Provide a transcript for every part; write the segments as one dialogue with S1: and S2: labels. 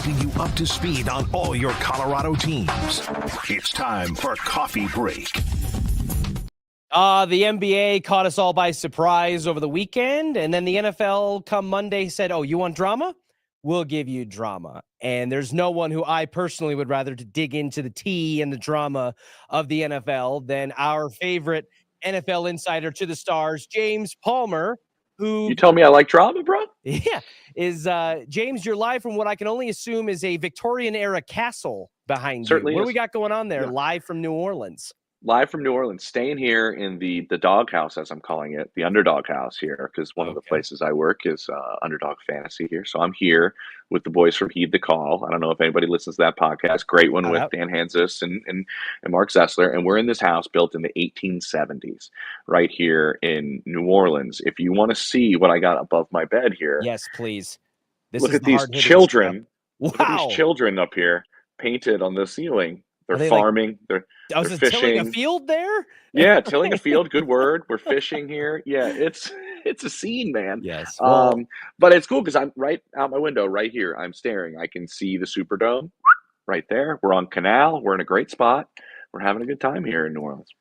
S1: keeping you up to speed on all your Colorado teams. It's time for Coffee Break.
S2: The NBA caught us all by surprise over the weekend, and then the NFL come Monday said, oh, you want drama? We'll give you drama. And there's no one who I personally would rather to dig into the tea and the drama of the NFL than our favorite NFL insider to the stars, James Palmer, who...
S3: You tell me I like drama, bro?
S2: Yeah. James, you're live from what I can only assume is a Victorian-era castle behind
S3: Certainly
S2: you. What
S3: is.
S2: do we got going on there,
S3: Yeah.
S2: live from New Orleans?
S3: Live from New Orleans, staying here in the dog house, as I'm calling it, the underdog house here, because one of the places I work is Underdog Fantasy here. So I'm here with the boys from Heed the Call. I don't know if anybody listens to that podcast. Great one with Dan Hanzus and Mark Zessler. And we're in this house built in the 1870s right here in New Orleans. If you want to see what I got above my bed here.
S2: Yes, please.
S3: Look at these children.
S2: Wow.
S3: Look at these children up here painted on the ceiling. They're farming. They're fishing.
S2: Tilling a field there?
S3: Yeah, tilling a field. Good word. We're fishing here. Yeah, it's a scene, man.
S2: Yes.
S3: But it's cool because I'm right out my window right here. I'm staring. I can see the Superdome right there. We're on Canal. We're in a great spot. We're having a good time here in New Orleans.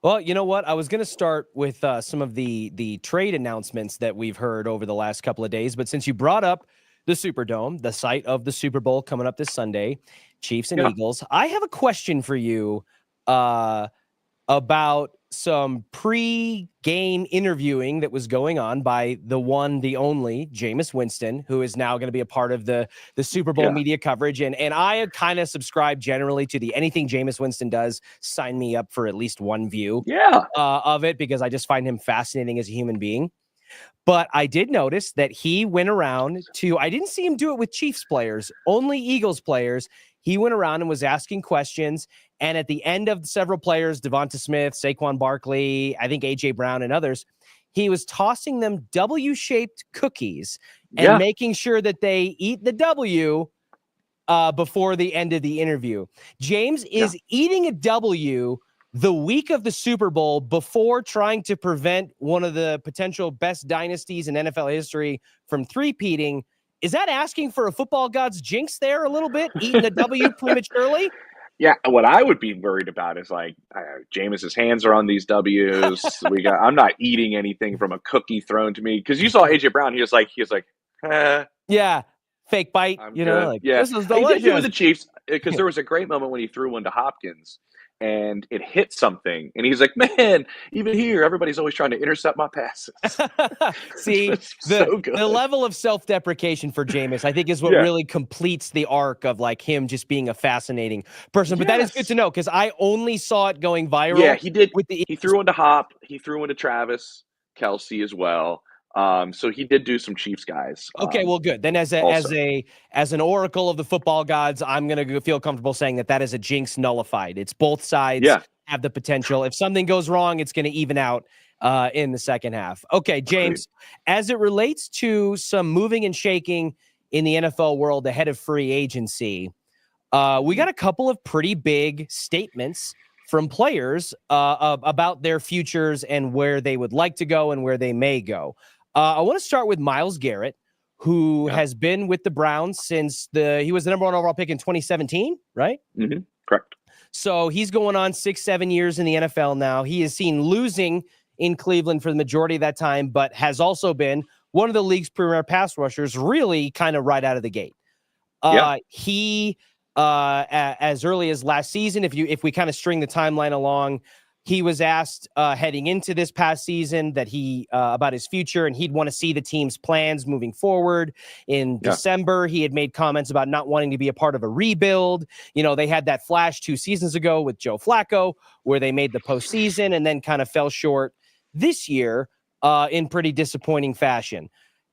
S2: Well, you know what? I was going to start with some of the trade announcements that we've heard over the last couple of days. But since you brought up the Superdome, the site of the Super Bowl coming up this Sunday, Chiefs and Eagles, I have a question for you about some pre-game interviewing that was going on by the one, the only Jameis Winston, who is now going to be a part of the Super Bowl media coverage. And I kind of subscribe generally to the anything Jameis Winston does, sign me up for at least one view of it, because I just find him fascinating as a human being. But I did notice that he went around to, I didn't see him do it with Chiefs players, only Eagles players. He went around and was asking questions. And at the end of several players, Devonta Smith, Saquon Barkley, I think A.J. Brown and others, he was tossing them W-shaped cookies and making sure that they eat the W before the end of the interview. James is eating a W the week of the Super Bowl before trying to prevent one of the potential best dynasties in NFL history from three-peating. Is that asking for a football god's jinx there a little bit, eating a W prematurely?
S3: Yeah, what I would be worried about is like Jameis's hands are on these W's. I'm not eating anything from a cookie thrown to me, because you saw AJ Brown. He was like,
S2: yeah, fake bite.
S3: I'm
S2: you know,
S3: good.
S2: like
S3: this
S2: is delicious.
S3: He did with the Chiefs, because there was a great moment when he threw one to Hopkins. And it hit something. And he's like, man, even here, everybody's always trying to intercept my passes.
S2: See, the level of self-deprecation for Jameis, I think, is what really completes the arc of like him just being a fascinating person. But that is good to know, because I only saw it going viral.
S3: Yeah, he did. He threw one to Hop. He threw one to Travis Kelce as well. So he did do some Chiefs guys.
S2: Okay, well, good. Then as an oracle of the football gods, I'm going to feel comfortable saying that is a jinx nullified. It's both sides have the potential. If something goes wrong, it's going to even out in the second half. Okay, James, as it relates to some moving and shaking in the NFL world ahead of free agency, we got a couple of pretty big statements from players about their futures and where they would like to go and where they may go. I want to start with Myles Garrett, who has been with the Browns since he was the number one overall pick in 2017, right?
S3: Mm-hmm. Correct.
S2: So he's going on 6-7 years in the NFL now. He is seen losing in Cleveland for the majority of that time, but has also been one of the league's premier pass rushers, really kind of right out of the gate. He, as early as last season, if we kind of string the timeline along, he was asked heading into this past season that about his future, and he'd want to see the team's plans moving forward. In December, he had made comments about not wanting to be a part of a rebuild. You know, they had that flash 2 seasons ago with Joe Flacco, where they made the postseason and then kind of fell short this year in pretty disappointing fashion.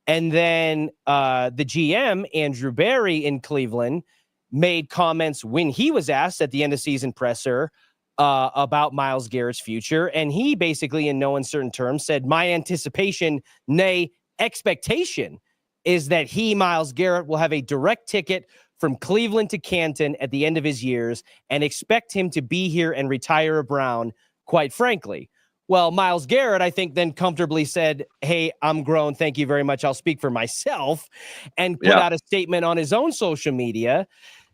S2: And then the GM, Andrew Berry in Cleveland, made comments when he was asked at the end of season presser about Myles Garrett's future. And he basically, in no uncertain terms, said, my anticipation, nay, expectation, is that Myles Garrett, will have a direct ticket from Cleveland to Canton at the end of his years, and expect him to be here and retire a Brown, quite frankly. Well, Myles Garrett, I think, then comfortably said, "Hey, I'm grown. Thank you very much. I'll speak for myself," and put
S3: Yeah.
S2: out a statement on his own social media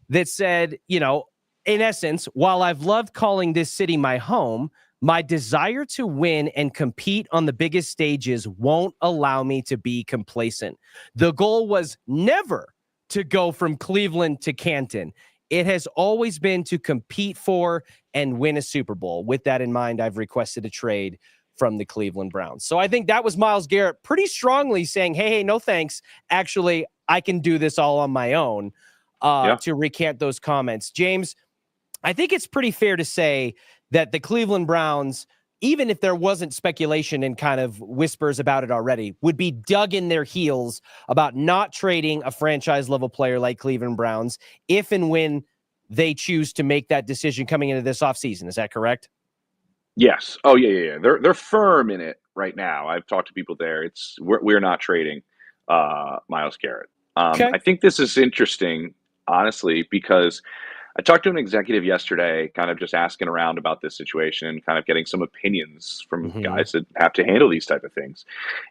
S2: that said, in essence, while I've loved calling this city my home, my desire to win and compete on the biggest stages won't allow me to be complacent. The goal was never to go from Cleveland to Canton. It has always been to compete for and win a Super Bowl. With that in mind, I've requested a trade from the Cleveland Browns. So I think that was Myles Garrett pretty strongly saying, hey, no thanks. Actually, I can do this all on my own, to recant those comments. James, I think it's pretty fair to say that the Cleveland Browns, even if there wasn't speculation and kind of whispers about it already, would be dug in their heels about not trading a franchise level player like Cleveland Browns if and when they choose to make that decision coming into this offseason. Is that correct?
S3: Yes. Oh yeah. They're firm in it right now. I've talked to people there. We're not trading Myles Garrett.
S2: Okay.
S3: I think this is interesting, honestly, because I talked to an executive yesterday, kind of just asking around about this situation, kind of getting some opinions from guys that have to handle these type of things.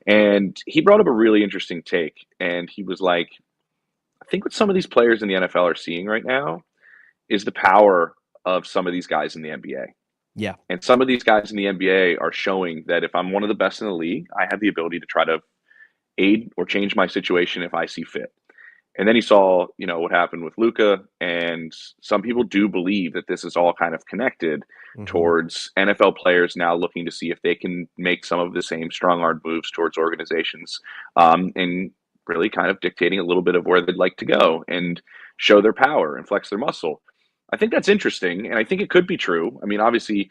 S3: And he brought up a really interesting take. And he was like, I think what some of these players in the NFL are seeing right now is the power of some of these guys in the NBA.
S2: Yeah.
S3: And some of these guys in the NBA are showing that if I'm one of the best in the league, I have the ability to try to aid or change my situation if I see fit. And then he saw, what happened with Luka, and some people do believe that this is all kind of connected towards NFL players now looking to see if they can make some of the same strong-arm moves towards organizations, and really kind of dictating a little bit of where they'd like to go and show their power and flex their muscle. I think that's interesting, and I think it could be true. I mean, obviously,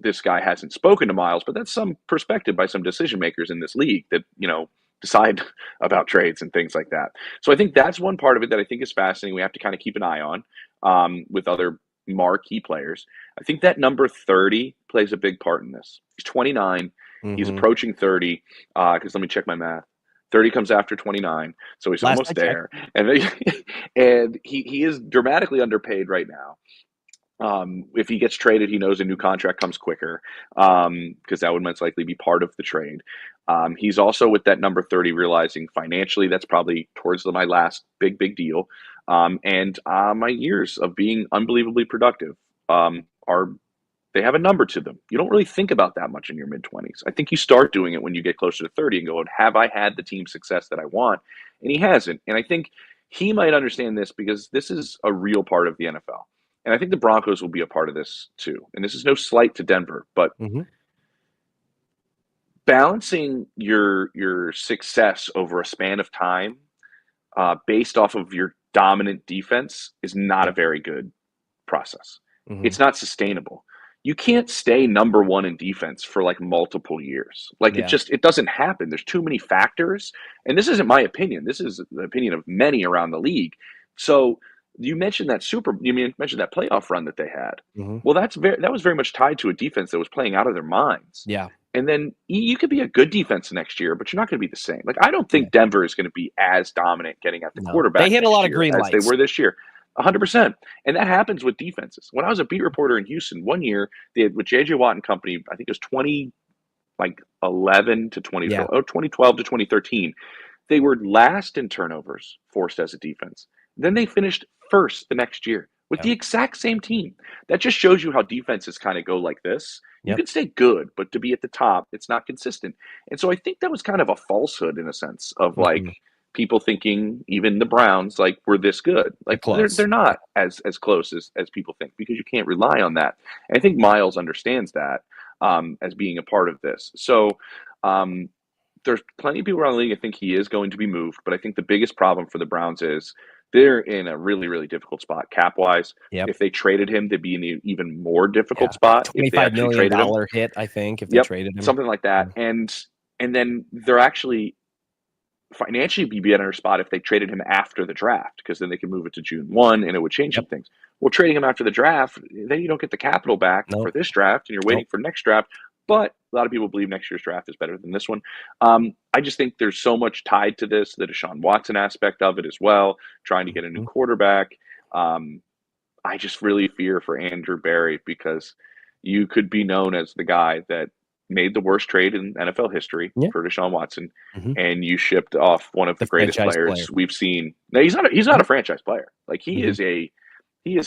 S3: this guy hasn't spoken to Miles, but that's some perspective by some decision makers in this league that, decide about trades and things like that. So I think that's one part of it that I think is fascinating. We have to kind of keep an eye on, with other marquee players. I think that number 30 plays a big part in this. He's 29. He's approaching 30, because let me check my math. 30 comes after 29, so he's
S2: Last I
S3: almost
S2: checked.
S3: there. And he is dramatically underpaid right now. If he gets traded, he knows a new contract comes quicker, because that would most likely be part of the trade. He's also, with that number 30, realizing financially that's probably towards my last big deal. And my years of being unbelievably productive, are they have a number to them. You don't really think about that much in your mid-20s. I think you start doing it when you get closer to 30 and go, have I had the team success that I want? And he hasn't. And I think he might understand this because this is a real part of the NFL. And I think the Broncos will be a part of this too. And this is no slight to Denver, but balancing your success over a span of time, based off of your dominant defense is not a very good process. It's not sustainable. You can't stay number one in defense for like multiple years. Like it doesn't happen. There's too many factors. And this isn't my opinion. This is the opinion of many around the league. So you mentioned that playoff run that they had. Well, that was very much tied to a defense that was playing out of their minds.
S2: Yeah.
S3: And then you could be a good defense next year, but you're not going to be the same. Like, I don't think Denver is going to be as dominant getting at the quarterback.
S2: They hit a lot of green
S3: lights as they were this year. 100%. And that happens with defenses. When I was a beat reporter in Houston one year, they had, with JJ Watt and company, I think it was 2011 to 2012 to 2013. They were last in turnovers forced as a defense. Then they finished first the next year with the exact same team. That just shows you how defenses kind of go like this. You can stay good, but to be at the top, it's not consistent. And so I think that was kind of a falsehood in a sense of like people thinking even the Browns like were this good. Like they're not as close as people think, because you can't rely on that. And I think Myles understands that, as being a part of this. So there's plenty of people around the league. I think he is going to be moved, but I think the biggest problem for the Browns is they're in a really, really difficult spot cap-wise. If they traded him, they'd be in an even more difficult spot.
S2: $25 million hit, I think, if they traded him.
S3: Something like that. And then they're actually financially be a better spot if they traded him after the draft, because then they can move it to June 1 and it would change some things. Well, trading him after the draft, then you don't get the capital back for this draft, and you're waiting for next draft. But a lot of people believe next year's draft is better than this one. I just think there's so much tied to this, the Deshaun Watson aspect of it as well, trying to get a new quarterback. I just really fear for Andrew Berry, because you could be known as the guy that made the worst trade in NFL history
S2: Yeah.
S3: for Deshaun Watson,
S2: Mm-hmm.
S3: and you shipped off one of the greatest players we've seen. No, he's not a franchise player. Like he is a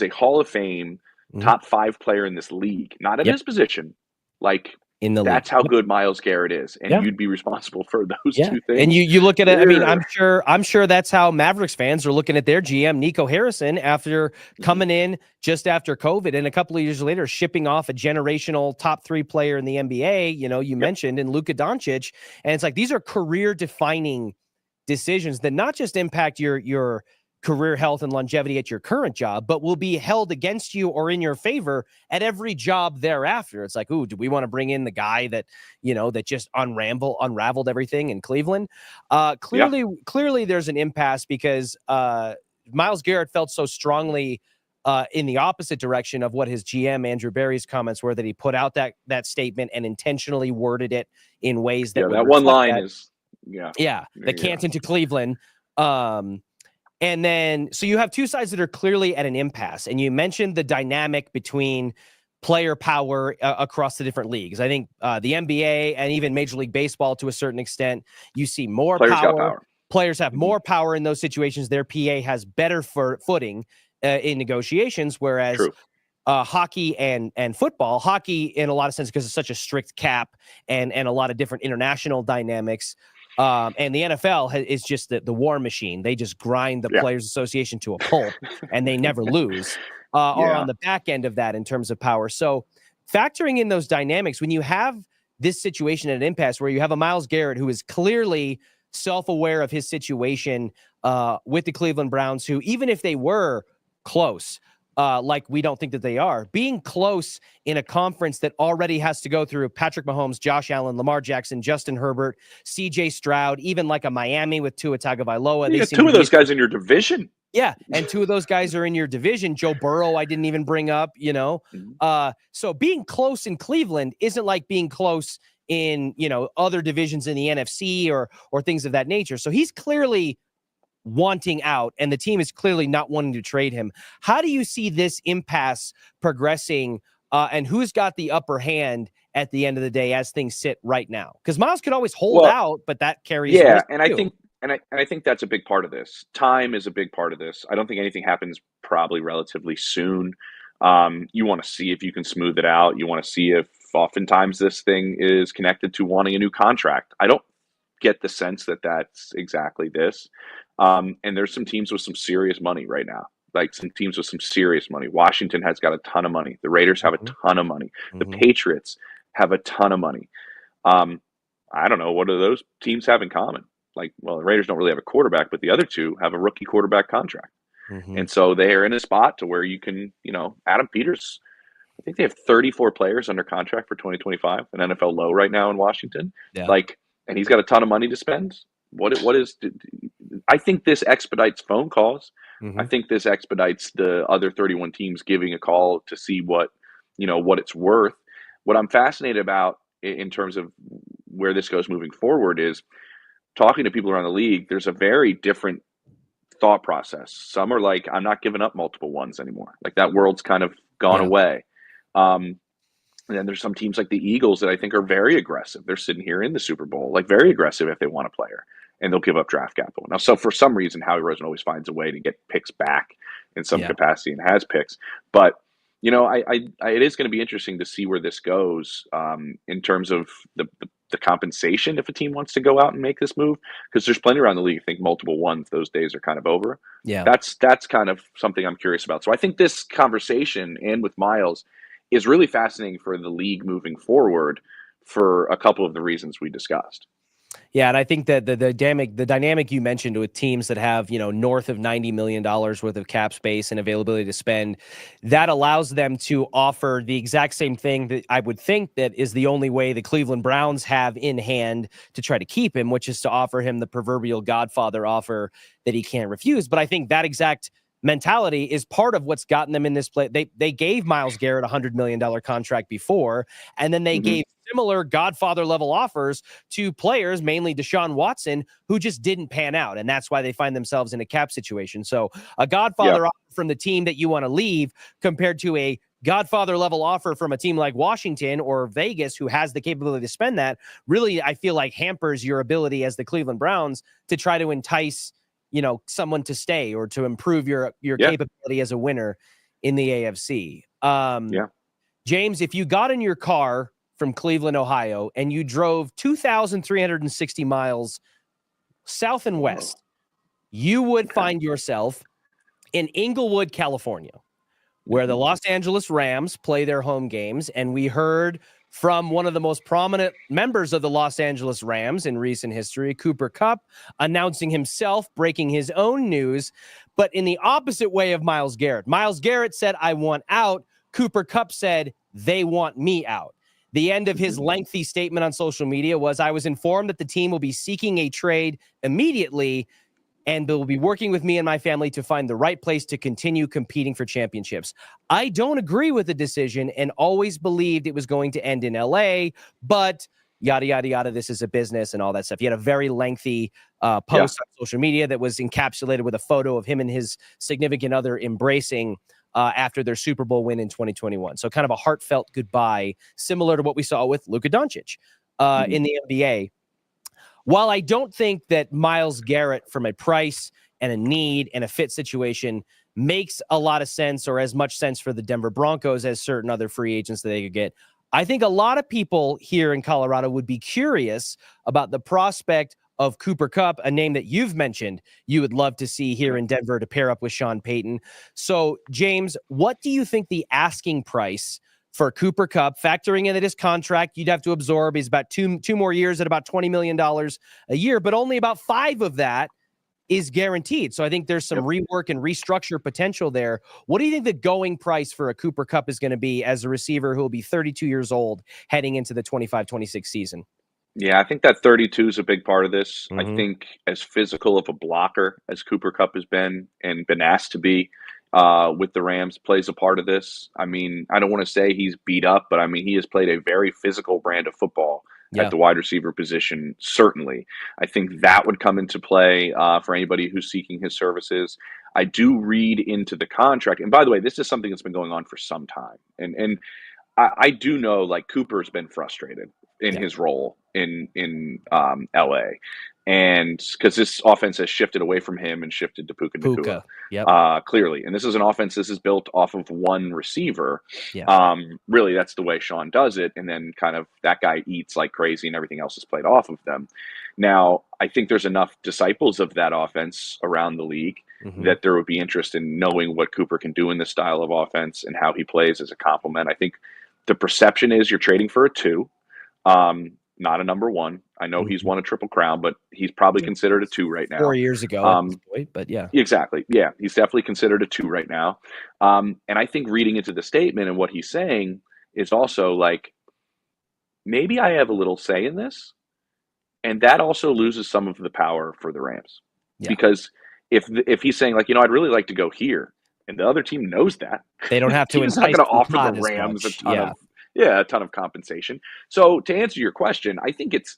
S3: Hall of Fame top 5 player in this league, not in his position. Like
S2: in the
S3: that's
S2: league.
S3: how good Myles Garrett is, and you'd be responsible for those two things.
S2: And you look at it. I mean, I'm sure that's how Mavericks fans are looking at their GM Nico Harrison after coming in just after COVID, and a couple of years later shipping off a generational top 3 player in the NBA. You know, you mentioned in Luka Doncic, and it's like these are career defining decisions that not just impact your career health and longevity at your current job, but will be held against you or in your favor at every job thereafter. It's like, ooh, do we want to bring in the guy that, you know, that just unraveled everything in Cleveland? Clearly there's an impasse because Myles Garrett felt so strongly in the opposite direction of what his GM Andrew Berry's comments were, that he put out that statement and intentionally worded it in ways that
S3: that one line is
S2: the Canton to Cleveland. And then, so you have two sides that are clearly at an impasse. And you mentioned the dynamic between player power across the different leagues. I think the NBA and even Major League Baseball, to a certain extent, you see more power. Players have more power in those situations. Their PA has better footing in negotiations, whereas hockey and football, hockey in a lot of sense, because it's such a strict cap and a lot of different international dynamics. And the NFL is just the war machine. They just grind the Players Association to a pulp, and they never lose. Are on the back end of that in terms of power. So factoring in those dynamics, when you have this situation at an impasse where you have a Myles Garrett who is clearly self-aware of his situation with the Cleveland Browns, who even if they were close, like we don't think that they are, being close in a conference that already has to go through Patrick Mahomes, Josh Allen, Lamar Jackson, Justin Herbert, CJ Stroud, even like a Miami with Tua Tagovailoa.
S3: You got 2 of those guys in your division.
S2: Yeah, and 2 of those guys are in your division. Joe Burrow, I didn't even bring up, you know. So being close in Cleveland isn't like being close in, you know, other divisions in the NFC or things of that nature. So he's clearly wanting out, and the team is clearly not wanting to trade him. How do you see this impasse progressing, and who's got the upper hand at the end of the day as things sit right now? Because Myles could always hold out, but that carries risk too.
S3: I think that's a big part of this. Time is a big part of this. I don't think anything happens probably relatively soon. You want to see if you can smooth it out. You want to see if oftentimes this thing is connected to wanting a new contract. I don't get the sense that that's exactly this. And there's some teams with some serious money right now, like some teams with some serious money. Washington has got a ton of money. The Raiders have a ton of money. The Patriots have a ton of money. I don't know. What do those teams have in common? Like, well, the Raiders don't really have a quarterback, but the other 2 have a rookie quarterback contract. And so they're in a spot to where you can, you know, Adam Peters, I think they have 34 players under contract for 2025, an NFL low right now in Washington. Like, and he's got a ton of money to spend. I think this expedites phone calls. I think this expedites the other 31 teams giving a call to see what it's worth. What I'm fascinated about in terms of where this goes moving forward is talking to people around the league. There's a very different thought process. Some are like, I'm not giving up multiple ones anymore. Like that world's kind of gone away. And then there's some teams like the Eagles that I think are very aggressive. They're sitting here in the Super Bowl, like very aggressive if they want a player, and they'll give up draft capital. Now, so for some reason, Howie Roseman always finds a way to get picks back in some capacity and has picks. But, you know, it is going to be interesting to see where this goes in terms of the compensation if a team wants to go out and make this move, because there's plenty around the league. I think multiple ones, those days are kind of over.
S2: Yeah,
S3: that's kind of something I'm curious about. So I think this conversation, and with Myles, is really fascinating for the league moving forward for a couple of the reasons we discussed.
S2: Yeah, and I think that the dynamic you mentioned with teams that have, you know, north of $90 million worth of cap space and availability to spend, that allows them to offer the exact same thing that I would think that is the only way the Cleveland Browns have in hand to try to keep him, which is to offer him the proverbial Godfather offer that he can't refuse. But I think that exact mentality is part of what's gotten them in this play. They gave Myles Garrett a $100 million contract before, and then they gave similar Godfather level offers to players, mainly Deshaun Watson, who just didn't pan out. And that's why they find themselves in a cap situation. So a Godfather offer from the team that you want to leave compared to a Godfather level offer from a team like Washington or Vegas, who has the capability to spend that, really, I feel like hampers your ability as the Cleveland Browns to try to entice, someone to stay or to improve your capability as a winner in the AFC. James, if you got in your car from Cleveland, Ohio, and you drove 2,360 miles south and west, you would find yourself in Inglewood, California, where the Los Angeles Rams play their home games. And we heard from one of the most prominent members of the Los Angeles Rams in recent history, Cooper Kupp, announcing himself, breaking his own news, but in the opposite way of Myles Garrett. Myles Garrett said, "I want out." Cooper Kupp said, "They want me out." The end of his lengthy statement on social media was, "I was informed that the team will be seeking a trade immediately, and they'll be working with me and my family to find the right place to continue competing for championships." I don't agree with the decision and always believed it was going to end in LA, but yada, yada, yada, this is a business and all that stuff. He had a very lengthy post on social media that was encapsulated with a photo of him and his significant other embracing after their Super Bowl win in 2021. So kind of a heartfelt goodbye, similar to what we saw with Luka Doncic in the NBA. While I don't think that Myles Garrett, from a price and a need and a fit situation, makes a lot of sense or as much sense for the Denver Broncos as certain other free agents that they could get, I think a lot of people here in Colorado would be curious about the prospect of Cooper Kupp, a name that you've mentioned you would love to see here in Denver to pair up with Sean Payton. So, James, what do you think the asking price for Cooper Kupp, factoring in that his contract you'd have to absorb is about two more years at about $20 million a year, but only about 5 of that is guaranteed. So I think there's some rework and restructure potential there. What do you think the going price for a Cooper Kupp is going to be as a receiver who will be 32 years old heading into the 25-26 season?
S3: Yeah, I think that 32 is a big part of this. I think as physical of a blocker as Cooper Kupp has been and been asked to be with the Rams plays a part of this. I mean, I don't want to say he's beat up, but I mean, he has played a very physical brand of football at the wide receiver position, certainly. I think that would come into play for anybody who's seeking his services. I do read into the contract. And by the way, this is something that's been going on for some time. And I do know, like, Cooper's been frustrated in his role in LA, and because this offense has shifted away from him and shifted to Puka Nacua, clearly. And this is an offense this is built off of one receiver. Really, that's the way Sean does it, and then kind of that guy eats like crazy, and everything else is played off of them. Now, I think there's enough disciples of that offense around the league that there would be interest in knowing what Cooper can do in this style of offense and how he plays as a complement. I think the perception is you're trading for a 2. Not a number 1. I know he's won a Triple Crown, but he's probably considered a 2 right now.
S2: 4 years ago at this point, but yeah.
S3: Exactly. Yeah, he's definitely considered a 2 right now. And I think reading into the statement and what he's saying is also like, maybe I have a little say in this, and that also loses some of the power for the Rams. Because if he's saying, like, I'd really like to go here, and the other team knows that,
S2: they don't have to
S3: entice not going to offer the Rams a ton of compensation. So to answer your question, I think it's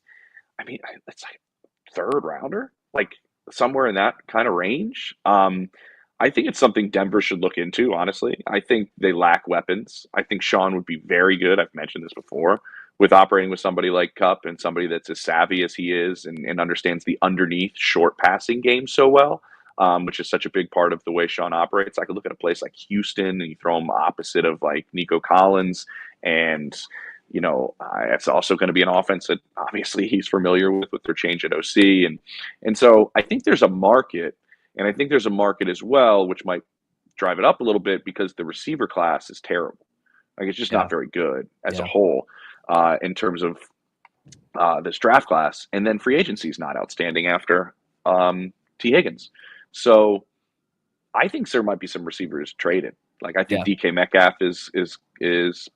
S3: like 3rd rounder, like somewhere in that kind of range. I think it's something Denver should look into, honestly. I think they lack weapons. I think Sean would be very good, I've mentioned this before, with operating with somebody like Kupp and somebody that's as savvy as he is and understands the underneath short passing game so well, which is such a big part of the way Sean operates. I could look at a place like Houston and you throw him opposite of like Nico Collins, and it's also going to be an offense that obviously he's familiar with their change at OC. And so I think there's a market, and I think there's a market as well, which might drive it up a little bit because the receiver class is terrible. Like, it's just not very good as a whole in terms of this draft class. And then free agency is not outstanding after T. Higgins. So I think there might be some receivers traded. Like, I think DK Metcalf is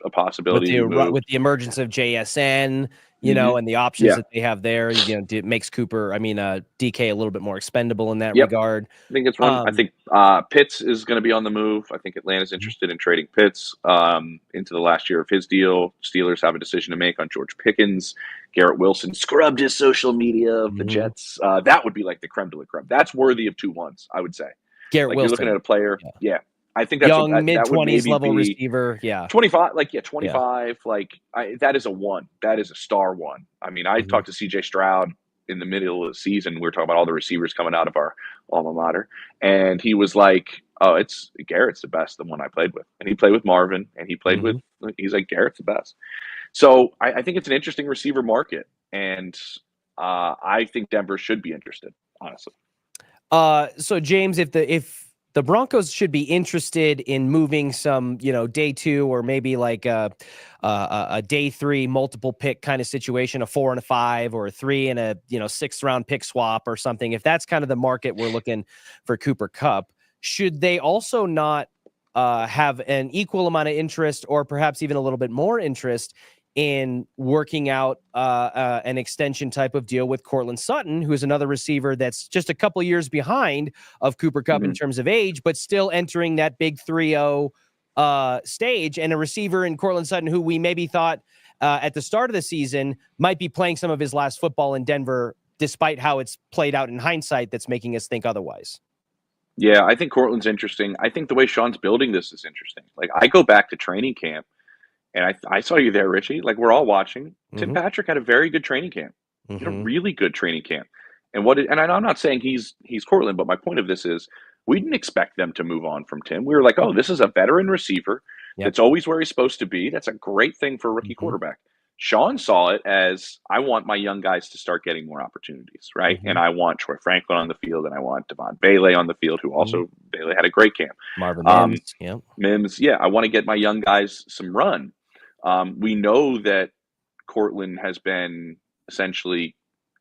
S3: a possibility
S2: with the emergence of JSN, and the options that they have there. It makes DK a little bit more expendable in that regard.
S3: I think it's one. I think Pitts is going to be on the move. I think Atlanta's interested in trading Pitts into the last year of his deal. Steelers have a decision to make on George Pickens. Garrett Wilson scrubbed his social media of the Jets. That would be like the creme de la creme. That's worthy of 2 1s, I would say.
S2: Garrett Wilson.
S3: You're looking at a player. I think that's what
S2: Young,
S3: that would
S2: mid-20s
S3: maybe
S2: level
S3: be
S2: receiver. Yeah.
S3: 25, like, yeah,
S2: Yeah.
S3: 25, like, that is a one. That is a star one. I mean, I
S2: Mhm.
S3: talked to CJ Stroud in the middle of the season. We were talking about all the receivers coming out of our alma mater, and he was like, "Oh, it's Garrett's the best, the one I played with." And he played with Marvin, and he played with.
S2: Mhm.
S3: He's like, "Garrett's the best." So I think it's an interesting receiver market, and I think Denver should be interested, honestly.
S2: So James, if the Broncos should be interested in moving some, day 2 or maybe like a day 3 multiple pick kind of situation, a 4 and a 5 or a 3 and a 6th round pick swap or something, if that's kind of the market we're looking for Cooper Kupp, should they also not have an equal amount of interest or perhaps even a little bit more interest in working out an extension type of deal with Cortland Sutton, who's another receiver that's just a couple years behind of Cooper Kupp in
S3: Mhm.
S2: terms of age, but still entering that big 3-0 stage, and a receiver in Cortland Sutton who we maybe thought at the start of the season might be playing some of his last football in Denver, despite how it's played out in hindsight that's making us think otherwise.
S3: Yeah, I think Cortland's interesting. I think the way Sean's building this is interesting. Like, I go back to training camp, and I saw you there, Richie. Like, we're all watching. Tim
S2: Mm-hmm.
S3: Patrick had a very good training camp. He had a
S2: Mm-hmm.
S3: really good training camp. And I'm not saying he's Cortland, but my point of this is we didn't expect them to move on from Tim. We were like,
S2: Oh,
S3: oh, this is a veteran receiver
S2: yep.
S3: that's always where he's supposed to be. That's a great thing for a rookie
S2: Mm-hmm.
S3: quarterback. Sean saw it as, I want my young guys to start getting more opportunities, right?
S2: Mm-hmm.
S3: And I want Troy Franklin on the field, and I want Devon Bailey on the field, who also Bailey had a great camp.
S2: Marvin Mims. Yeah.
S3: Mims, yeah, I want to get my young guys some run. We know that Cortland has been essentially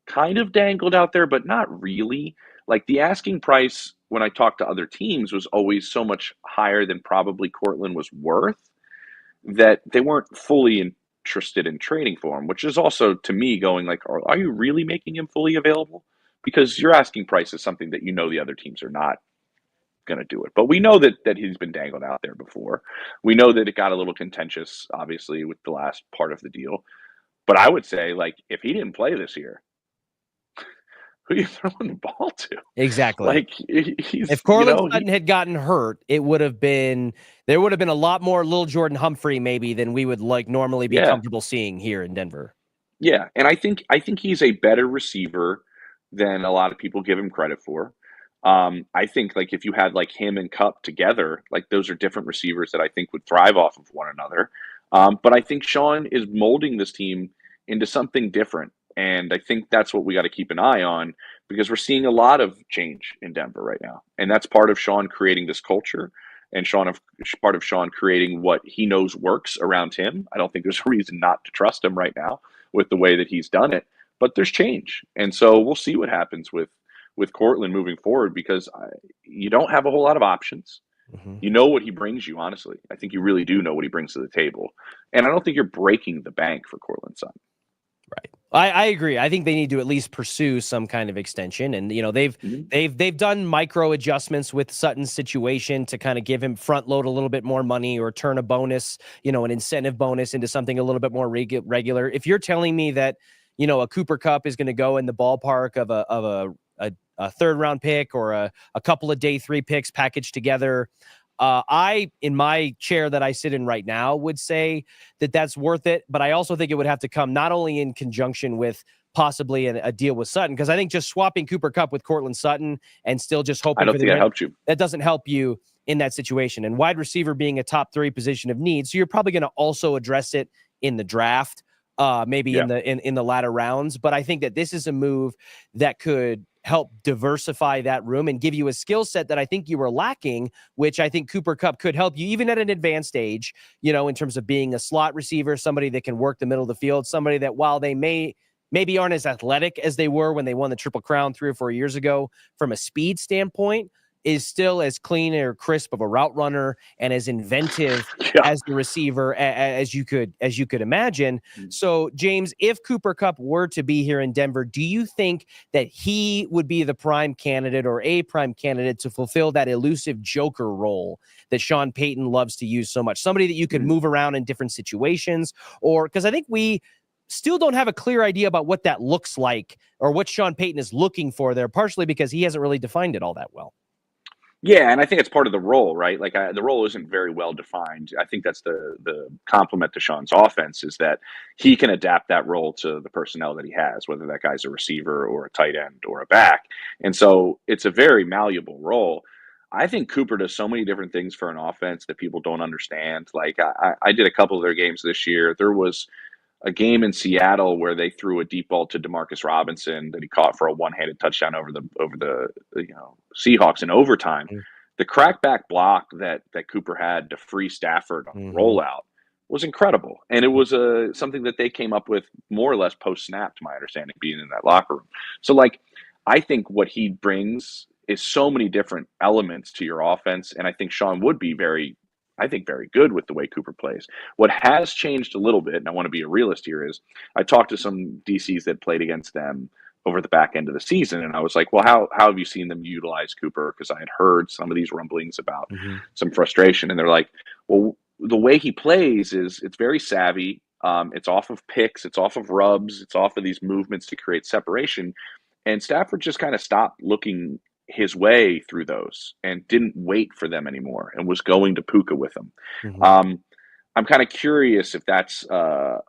S3: kind of dangled out there, but not really. Like, the asking price when I talked to other teams was always so much higher than probably Cortland was worth, that they weren't fully interested in trading for him, which is also to me going like, are you really making him fully available? Because your asking price is something that the other teams are not going to do it. But we know that he's been dangled out there before. We know that it got a little contentious, obviously, with the last part of the deal. But I would say, like, if he didn't play this year, who are you throwing the ball to?
S2: Exactly.
S3: Like, he's,
S2: If Cortland Sutton had gotten hurt, there would have been a lot more little Jordan Humphrey maybe than we would like normally be
S3: yeah,
S2: comfortable seeing here in Denver.
S3: yeah. And I think he's a better receiver than a lot of people give him credit for. I think, like, if you had like him and Kupp together, like, those are different receivers that I think would thrive off of one another. But I think Sean is molding this team into something different. And I think that's what we got to keep an eye on, because we're seeing a lot of change in Denver right now. And that's part of Sean creating this culture, and part of Sean creating what he knows works around him. I don't think there's a reason not to trust him right now with the way that he's done it, but there's change. And so we'll see what happens with Cortland moving forward, because you don't have a whole lot of options.
S2: Mm-hmm.
S3: You know what he brings you, honestly. I think you really do know what he brings to the table. And I don't think you're breaking the bank for Cortland Sutton.
S2: Right. I agree. I think they need to at least pursue some kind of extension. And, they've done micro adjustments with Sutton's situation to kind of give him front load a little bit more money or turn a bonus, an incentive bonus into something a little bit more regular. If you're telling me that, a Cooper Kupp is going to go in the ballpark of a third round pick or a couple of day 3 picks packaged together, I, in my chair that I sit in right now, would say that that's worth it. But I also think it would have to come not only in conjunction with possibly a deal with Sutton, because I think just swapping Cooper Kupp with Cortland Sutton and still just hoping
S3: I don't
S2: for
S3: think that helped you.
S2: that doesn't help you in that situation. And wide receiver being a top 3 position of need, so you're probably going to also address it in the draft, maybe in the latter rounds. But I think that this is a move that could help diversify that room and give you a skill set that I think you were lacking, which I think Cooper Kupp could help you even at an advanced age, in terms of being a slot receiver, somebody that can work the middle of the field, somebody that, while they maybe aren't as athletic as they were when they won the Triple Crown 3 or 4 years ago, from a speed standpoint, is still as clean or crisp of a route runner and as inventive as the receiver as you could imagine. So, James, if Cooper Kupp were to be here in Denver, do you think that he would be the prime candidate or a prime candidate to fulfill that elusive joker role that Sean Payton loves to use so much? Somebody that you could move around in different situations, or because I think we still don't have a clear idea about what that looks like or what Sean Payton is looking for there, partially because he hasn't really defined it all that well.
S3: Yeah, and I think it's part of the role, right? Like the role isn't very well defined. I think that's the compliment to Sean's offense is that he can adapt that role to the personnel that he has, whether that guy's a receiver or a tight end or a back. And so it's a very malleable role. I think Cooper does so many different things for an offense that people don't understand. Like I did a couple of their games this year. There was a game in Seattle where they threw a deep ball to Demarcus Robinson that he caught for a one-handed touchdown over the Seahawks in overtime.
S2: Mm.
S3: The crackback block that Cooper had to free Stafford on the rollout was incredible, and it was something that they came up with more or less post snap, to my understanding, being in that locker room. So, like, I think what he brings is so many different elements to your offense, and I think Sean would be very good with the way Cooper plays. What has changed a little bit, and I want to be a realist here, is I talked to some DCs that played against them over the back end of the season, and I was like, well, how have you seen them utilize Cooper? Because I had heard some of these rumblings about some frustration, and they're like, well, the way he plays is it's very savvy. It's off of picks, it's off of rubs, it's off of these movements to create separation. And Stafford just kind of stopped looking his way through those and didn't wait for them anymore and was going to Puka with them. I'm kind of curious if that's a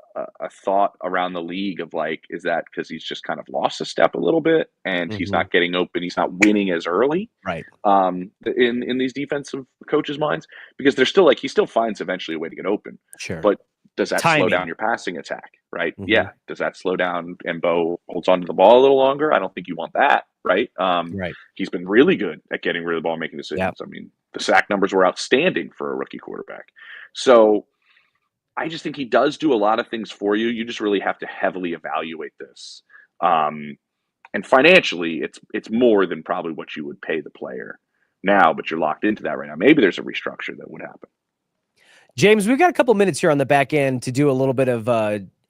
S3: thought around the league of like, is that because he's just kind of lost a step a little bit and he's not getting open, he's not winning as early,
S2: Right.
S3: In these defensive coaches' minds, because they're still like he still finds eventually a way to get open.
S2: Sure.
S3: But does that slow
S2: Timing.
S3: down your passing attack? Right? Yeah. Does that slow down and Bo holds on to the ball a little longer? I don't think you want that. Right.
S2: Right.
S3: He's been really good at getting rid of the ball, making decisions.
S2: Yep.
S3: I mean, the sack numbers were outstanding for a rookie quarterback. So I just think he does do a lot of things for you. You just really have to heavily evaluate this. And financially, it's more than probably what you would pay the player now, but you're locked into that right now. Maybe there's a restructure that would happen.
S2: James, we've got a couple minutes here on the back end to do a little bit of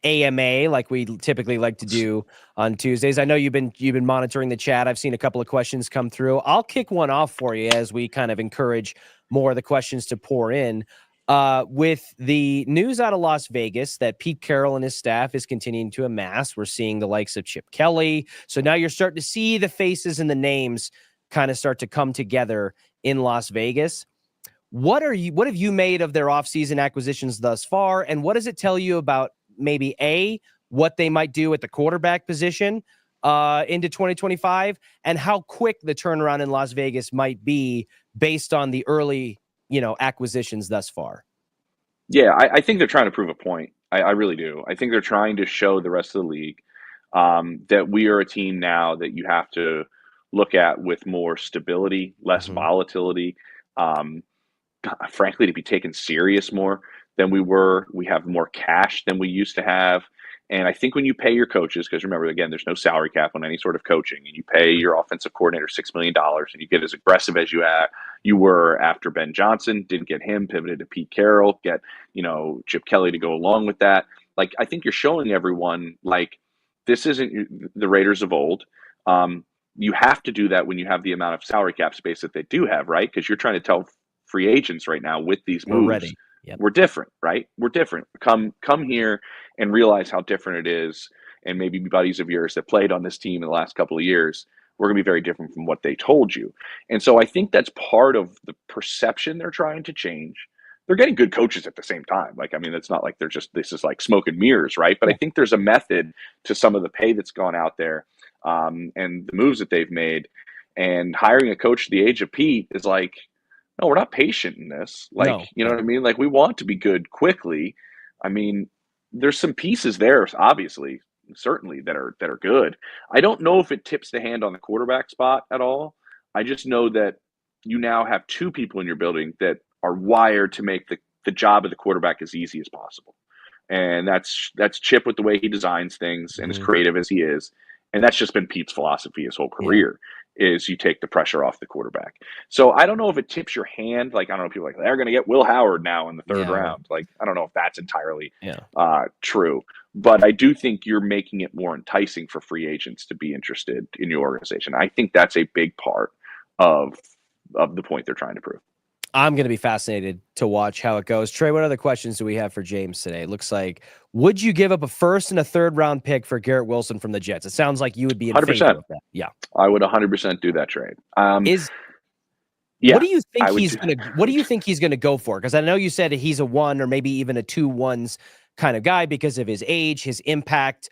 S2: AMA, like we typically like to do on Tuesdays. I know you've been monitoring the chat. I've seen a couple of questions come through. I'll kick one off for you as we kind of encourage more of the questions to pour in. With the news out of Las Vegas that Pete Carroll and his staff is continuing to amass, we're seeing the likes of Chip Kelly. So now you're starting to see the faces and the names kind of start to come together in Las Vegas. What have you made of their offseason acquisitions thus far? And what does it tell you about maybe what they might do at the quarterback position into 2025 and how quick the turnaround in Las Vegas might be based on the early, acquisitions thus far?
S3: Yeah, I think they're trying to prove a point. I really do. I think they're trying to show the rest of the league that we are a team now that you have to look at with more stability, less volatility, frankly, to be taken serious more than we were. We have more cash than we used to have. And I think when you pay your coaches, because remember, again, there's no salary cap on any sort of coaching, and you pay your offensive coordinator $6 million and you get as aggressive as you were after Ben Johnson, didn't get him, pivoted to Pete Carroll, get, Chip Kelly to go along with that. Like, I think you're showing everyone, like, this isn't the Raiders of old. You have to do that when you have the amount of salary cap space that they do have, right? Because you're trying to tell free agents right now with these moves,
S2: we're ready. Yep.
S3: We're different, right? We're different. Come here and realize how different it is, and maybe buddies of yours that played on this team in the last couple of years, we're going to be very different from what they told you. And so I think that's part of the perception they're trying to change. They're getting good coaches at the same time. Like, I mean, it's not like this is like smoke and mirrors, right? But I think there's a method to some of the pay that's gone out there and the moves that they've made. And hiring a coach at the age of Pete is like, no, we're not patient in this. Like,
S2: No.
S3: You know what I mean? Like, we want to be good quickly. I mean, there's some pieces there, obviously, certainly that are good. I don't know if it tips the hand on the quarterback spot at all. I just know that you now have two people in your building that are wired to make the job of the quarterback as easy as possible. And that's Chip with the way he designs things and as creative as he is. And that's just been Pete's philosophy his whole career. Is you take the pressure off the quarterback. So I don't know if it tips your hand. Like, I don't know, people are like, they're going to get Will Howard now in the third round. Like, I don't know if that's entirely true. But I do think you're making it more enticing for free agents to be interested in your organization. I think that's a big part of the point they're trying to prove.
S2: I'm going to be fascinated to watch how it goes. Trey, what other questions do we have for James today? It looks like, would you give up a first and a third round pick for Garrett Wilson from the Jets? It sounds like you would be in
S3: 100%.
S2: favor of that. Yeah.
S3: I would 100% do that trade. Yeah,
S2: What do you think
S3: I would
S2: he's
S3: do.
S2: gonna? What do you think he's gonna go for? Because I know you said he's a 1 or maybe even a 2-1s kind of guy because of his age, his impact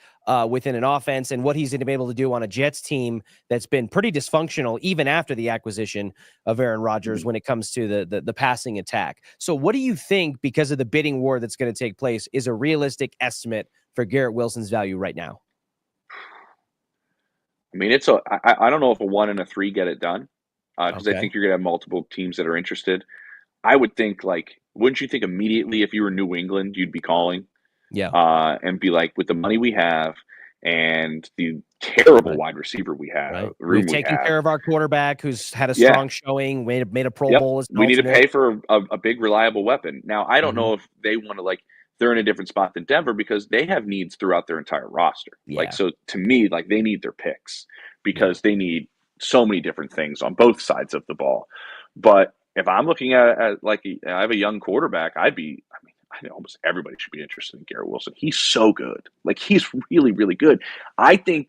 S2: within an offense, and what he's going to be able to do on a Jets team that's been pretty dysfunctional even after the acquisition of Aaron Rodgers when it comes to the passing attack. So, what do you think, because of the bidding war that's going to take place, is a realistic estimate for Garrett Wilson's value right now?
S3: I mean, I don't know if a 1 and a 3 get it done, because I
S2: Okay.
S3: think you're gonna have multiple teams that are interested. I would think, like, wouldn't you think immediately if you were New England, you'd be calling,
S2: Yeah.
S3: and be like, with the money we have and the terrible
S2: Right.
S3: wide receiver we have,
S2: Right. We've
S3: room we
S2: taken
S3: have,
S2: care of our quarterback, who's had a
S3: yeah,
S2: strong showing, made a Pro
S3: yep,
S2: Bowl as an
S3: we need to
S2: alternate.
S3: pay for a big reliable weapon. Now, I don't
S2: Mhm.
S3: know if they want to, like, they're in a different spot than Denver because they have needs throughout their entire roster. Like,
S2: Yeah.
S3: so to me, like, they need their picks
S2: Yeah.
S3: because they need so many different things on both sides of the ball. But if I'm looking at like, I have a young quarterback, I mean, I think almost everybody should be interested in Garrett Wilson. He's so good. Like, he's really, really good. I think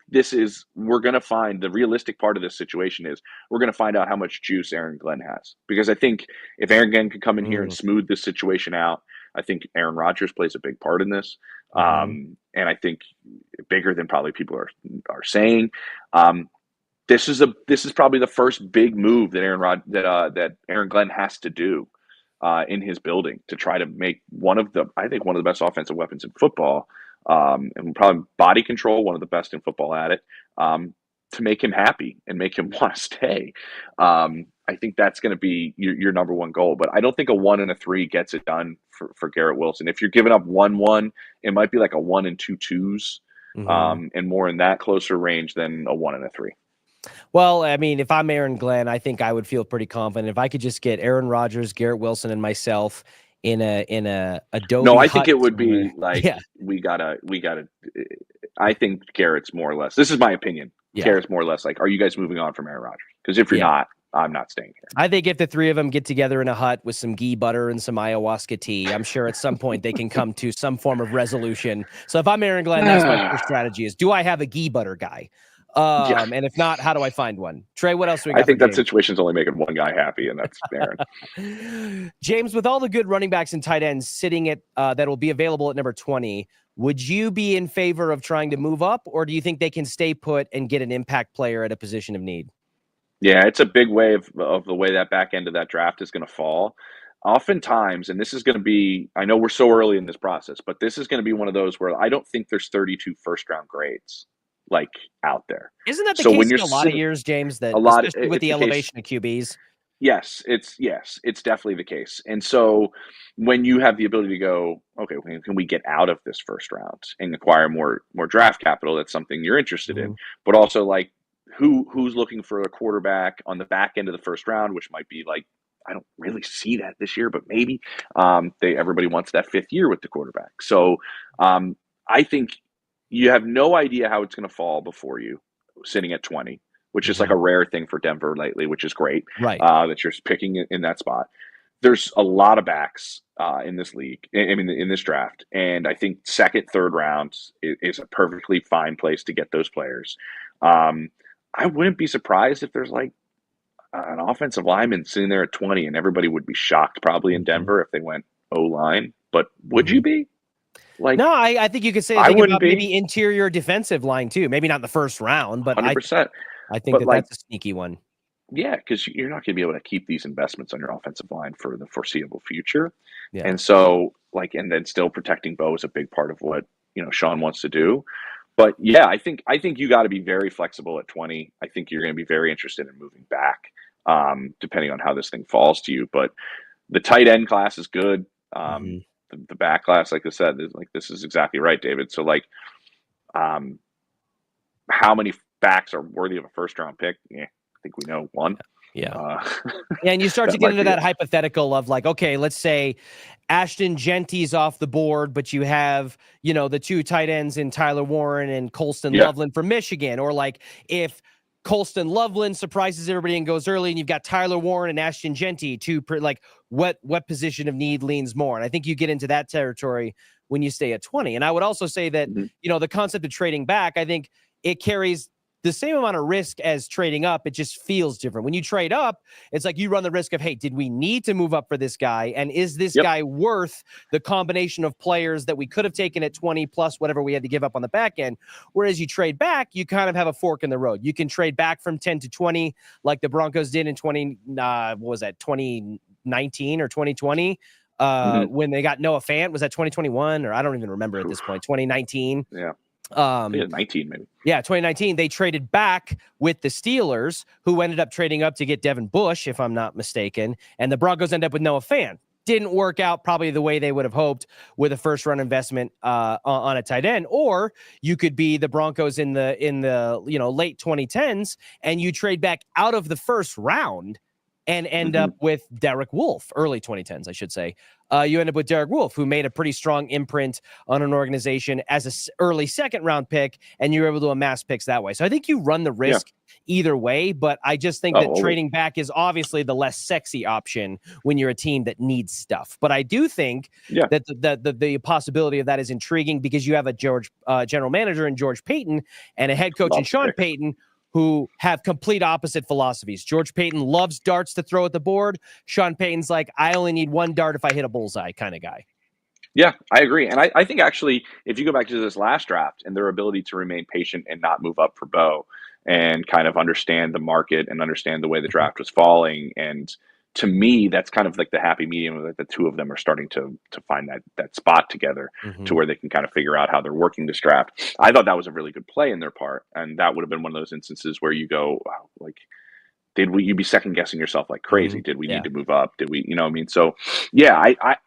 S3: we're going to find the realistic part of this situation is we're going to find out how much juice Aaron Glenn has. Because I think if Aaron Glenn could come in here and
S2: Mm.
S3: smooth this situation out, I think Aaron Rodgers plays a big part in this.
S2: Mhm.
S3: And I think bigger than probably people are saying. Um, this is probably the first big move that that Aaron Glenn has to do in his building to try to make one of the best offensive weapons in football, and probably body control, one of the best in football at it, to make him happy and make him want to stay. I think that's going to be your number one goal. But I don't think a 1 and a 3 gets it done for Garrett Wilson. If you're giving up 1-1, it might be like a 1 and 2 twos,
S2: Mhm.
S3: and more in that closer range than a 1 and a 3.
S2: Well, I mean, if I'm Aaron Glenn, I think I would feel pretty confident if I could just get Aaron Rodgers, Garrett Wilson, and myself in a
S3: No,
S2: Adobe
S3: I think
S2: hut
S3: it would
S2: somewhere.
S3: be like
S2: Yeah.
S3: we gotta. I think Garrett's more or less. This is my opinion.
S2: Yeah.
S3: Garrett's more or less like, are you guys moving on from Aaron Rodgers? Because if you're
S2: Yeah.
S3: not, I'm not staying here.
S2: I think if the three of them get together in a hut with some ghee butter and some ayahuasca tea, I'm sure at some point they can come to some form of resolution. So if I'm Aaron Glenn, that's my first strategy is, do I have a ghee butter guy?
S3: Yeah,
S2: And if not, how do I find one? Trey, what else do we
S3: I
S2: got for
S3: think that
S2: James?
S3: situation's only making one guy happy, and that's Aaron.
S2: James, with all the good running backs and tight ends sitting at that will be available at number 20, would you be in favor of trying to move up, or do you think they can stay put and get an impact player at a position of need?
S3: Yeah, it's a big way of the way that back end of that draft is going to fall. Oftentimes, and this is going to be, I know we're so early in this process, but this is going to be one of those where I don't think there's 32 first round grades like out there.
S2: Isn't that the
S3: So when
S2: case
S3: you're
S2: in a lot of
S3: sitting
S2: years, James,
S3: a
S2: that
S3: lot,
S2: especially with
S3: it's
S2: the
S3: the case.
S2: elevation of QBs?
S3: Yes, it's definitely the case. And so when you have the ability to go, okay, can we get out of this first round and acquire more draft capital? That's something you're interested in.
S2: Mhm.
S3: But also, like, who's looking for a quarterback on the back end of the first round, which might be like, I don't really see that this year, but maybe everybody wants that fifth year with the quarterback. So I think you have no idea how it's going to fall before you sitting at 20, which is like
S2: Mhm.
S3: a rare thing for Denver lately, which is great,
S2: Right.
S3: that you're picking in that spot. There's a lot of backs in this league, I mean, in this draft. And I think second, third rounds is a perfectly fine place to get those players. Um, I wouldn't be surprised if there's like an offensive lineman sitting there at 20, and everybody would be shocked probably in
S2: Mhm.
S3: Denver if they went O line. But would you
S2: Mhm.
S3: be?
S2: No,
S3: Like,
S2: I think you could say
S3: I
S2: think
S3: wouldn't
S2: about
S3: be
S2: maybe interior defensive line too. Maybe not in the first round, but I
S3: 100%.
S2: I think
S3: But
S2: that
S3: like,
S2: that's a sneaky one.
S3: yeah, because you're not going to be able to keep these investments on your offensive line for the foreseeable future.
S2: Yeah.
S3: And so, like, and then still protecting Bo is a big part of what, Sean wants to do. But yeah, I think you got to be very flexible at 20. I think you're going to be very interested in moving back, depending on how this thing falls to you. But the tight end class is good.
S2: Mhm.
S3: The back class, like I said, this is exactly right, David. So like, um, how many backs are worthy of a first round pick? Yeah, I think we know one.
S2: Yeah.
S3: Uh,
S2: Yeah, and you start to
S3: that
S2: get
S3: might
S2: into
S3: be
S2: that
S3: it.
S2: hypothetical of like, okay, let's say Ashton Genty's off the board, but you have, the two tight ends in Tyler Warren and Colston
S3: Yeah.
S2: Loveland from Michigan. Or like if Colston Loveland surprises everybody and goes early and you've got Tyler Warren and Ashton Genty like what position of need leans more? And I think you get into that territory when you stay at 20. And I would also say that,
S3: Mhm.
S2: the concept of trading back, I think it carries the same amount of risk as trading up. It just feels different. When you trade up, it's like you run the risk of, hey, did we need to move up for this guy? And is this guy worth the combination of players that we could have taken at 20 plus whatever we had to give up on the back end? Whereas you trade back, you kind of have a fork in the road. You can trade back from 10 to 20 like the Broncos did in 2019 or 2020 when they got Noah Fant. Was that 2021 or I don't even remember at this point, 2019?
S3: Yeah. 19 maybe.
S2: Yeah, 2019, they traded back with the Steelers, who ended up trading up to get Devin Bush, if I'm not mistaken, and the Broncos ended up with Noah Fant. Didn't work out probably the way they would have hoped with a first-round investment on a tight end. Or you could be the Broncos in the late 2010s, and you trade back out of the first round and end up with Derek Wolfe, early 2010s, I should say. You end up with Derek Wolfe, who made a pretty strong imprint on an organization as an early second-round pick, and you're able to amass picks that way. So I think you run the risk either way, but I just think that trading back is obviously the less sexy option when you're a team that needs stuff. But I do think that the possibility of that is intriguing because you have a general manager in George Payton and a head coach in Sean Payton who have complete opposite philosophies. George Payton loves darts to throw at the board. Sean Payton's like, I only need one dart if I hit a bullseye kind of guy.
S3: Yeah, I agree. And I think actually, if you go back to this last draft and their ability to remain patient and not move up for Bo and kind of understand the market and understand the way the draft was falling. And to me, that's kind of like the happy medium that the two of them are starting to find that spot together to where they can kind of figure out how they're working this draft. I thought that was a really good play in their part. And that would have been one of those instances where you go, wow, like, you'd be second guessing yourself like crazy. Did we need to move up? Did we, what I mean? So yeah,